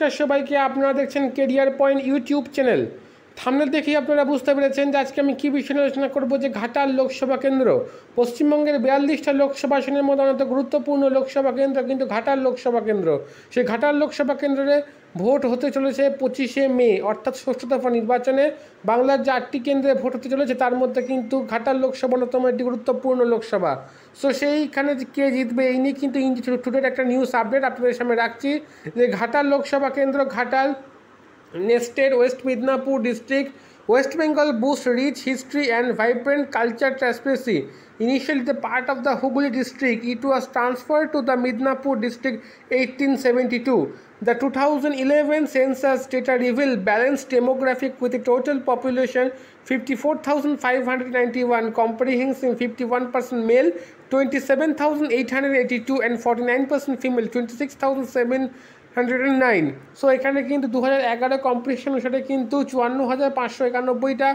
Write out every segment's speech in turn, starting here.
নমস্কার সবাইকে, আপনারা দেখছেন career point YouTube channel. Thumbnail দেখেই আপনারা বুঝতে পেরেছেন যে আজকে আমি কী বিষয়ে আলোচনা করব। যে ঘাটাল লোকসভা কেন্দ্র পশ্চিমবঙ্গের 42টা লোকসভা আসনের মধ্যে অন্যতম গুরুত্বপূর্ণ লোকসভা কেন্দ্র কিন্তু ঘাটাল লোকসভা কেন্দ্র। সেই ঘাটাল লোকসভা কেন্দ্রে ভোট হতে চলেছে 25শে মে, অর্থাৎ ষষ্ঠ দফা নির্বাচনে। বাংলার যে 8টি কেন্দ্রে ভোট হতে চলেছে তার মধ্যে কিন্তু ঘাটাল লোকসভা অন্যতম একটি গুরুত্বপূর্ণ লোকসভা। সো সেইখানে কে জিতবে এই নিয়ে কিন্তু টুডের একটা নিউজ আপডেট আপনাদের সামনে রাখছি। যে ঘাটাল লোকসভা কেন্দ্র, Ghatal nested West Midnapur district, West Bengal boasts rich history and vibrant culture tapestry. Initially the part of the Hooghly district, it was transferred to the Midnapur district 1872. The 2011 census data revealed balanced demographic with a total population 54,591, comprehending 51% male, 27,882 and 49% female, 26,709। So এখানে কিন্তু 2011 competition অনুসারে কিন্তু 54,591টা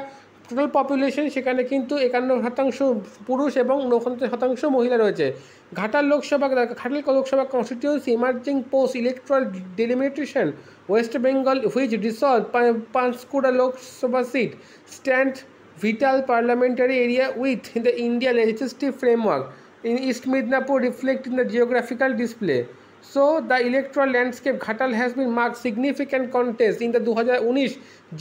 total population, সেখানে কিন্তু 51% পুরুষ এবং 49% মহিলা রয়েছে। Ghatal Lok Sabha constituency emerging post electoral delimitation West Bengal which dissolve Panskura Lok Sabha seat stand vital parliamentary area within the India legislative framework in East Midnapur reflecting the geographical display. So the electoral landscape Ghatal has been marked significant contest in the 2019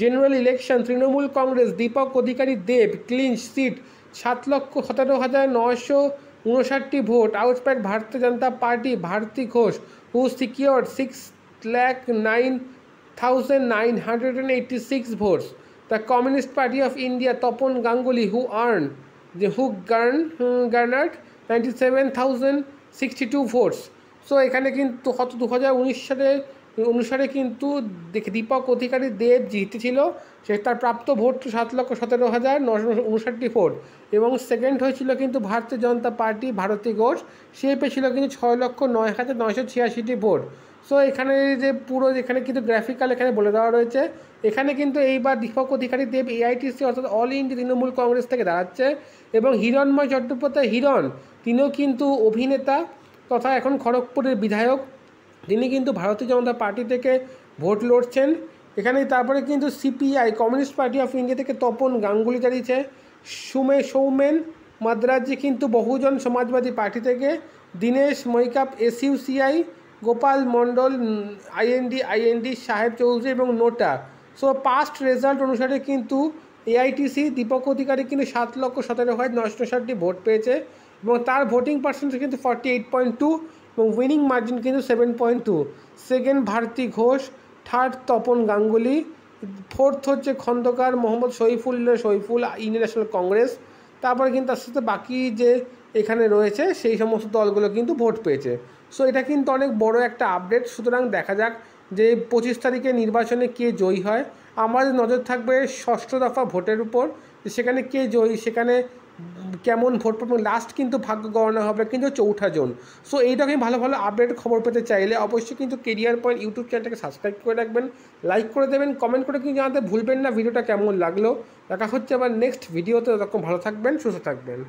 general election. Trinamool Congress Deepak Adhikari Dev clinched seat 7,17,959 vote, outback Bharatiya Janata Party Bharati Ghosh who secured 6,09,986 votes. The Communist Party of India Tapan Ganguly who garnered 97,062 votes. So এখানে কিন্তু 2019 সালের অনুসারে কিন্তু দীপক অধিকারী দেব জিতেছিল। সে তার প্রাপ্ত vote 7,17,959 vote, এবং second হয়েছিল কিন্তু ভারতীয় জনতা পার্টি ভারতী ঘোষ, সে পেয়েছিল কিন্তু 6,09,986 ভোট। সো এখানে যে পুরো এখানে কিন্তু গ্রাফিক্যাল এখানে বলে দেওয়া রয়েছে। এখানে কিন্তু এইবার দীপক অধিকারী দেব AITC অর্থাৎ অল ইন্ডিয়া তৃণমূল কংগ্রেস থেকে দাঁড়াচ্ছে, এবং হিরণময় চট্টোপাধ্যায় হিরণ তিনিও কিন্তু অভিনেতা তথা এখন খড়গপুরের বিধায়ক, তিনি কিন্তু ভারতীয় জনতা পার্টি থেকে ভোট লড়ছেন। এখানে তারপরে কিন্তু CPI communist party of India থেকে তপন গাঙ্গুলি দাঁড়িয়েছে। সৌমেন মাদ্রাজি কিন্তু বহুজন সমাজবাদী পার্টি থেকে, দীনেশ মৈকাপ SUCI, গোপাল মণ্ডল IND সাহেব চৌধুরী এবং নোটা। সো পাস্ট রেজাল্ট অনুসারে কিন্তু AITC দীপক অধিকারী কিন্তু 7,17,959 ভোট পেয়েছে, এবং তার ভোটিং পার্সেন্টেজ কিন্তু 48.2 এবং উইনিং মার্জিন কিন্তু 7.2। Second Bharati Ghosh, third Tapan Ganguly, fourth হচ্ছে Khandakar Mohammad Shahiful Indian National Congress. তারপরে কিন্তু আস্তে আস্তে বাকি যে এখানে রয়েছে সেই সমস্ত দলগুলো কিন্তু ভোট পেয়েছে। সো এটা কিন্তু অনেক বড় একটা আপডেট। সুতরাং দেখা যাক যে 25 তারিখে নির্বাচনে কে জয়ী হয়। আমাদের নজর থাকবে ষষ্ঠ দফা ভোটের উপর, সেখানে কে জয়ী, সেখানে কেমন ভোট পাবেন। লাস্ট কিন্তু ভাগ্য গণনা হবে কিন্তু 4ঠা জুন। সো এইরকম ভালো ভালো আপডেট খবর পেতে চাইলে অবশ্যই কিন্তু কেরিয়ার পয়েন্ট ইউটিউব চ্যানেলটাকে সাবস্ক্রাইব করে রাখবেন, লাইক করে দেবেন, কমেন্ট করে কিন্তু জানাতে ভুলবেন না ভিডিওটা কেমন লাগলো। দেখা হচ্ছে আবার নেক্সট ভিডিওতে। ততক্ষণ ভালো থাকবেন, সুস্থ থাকবেন।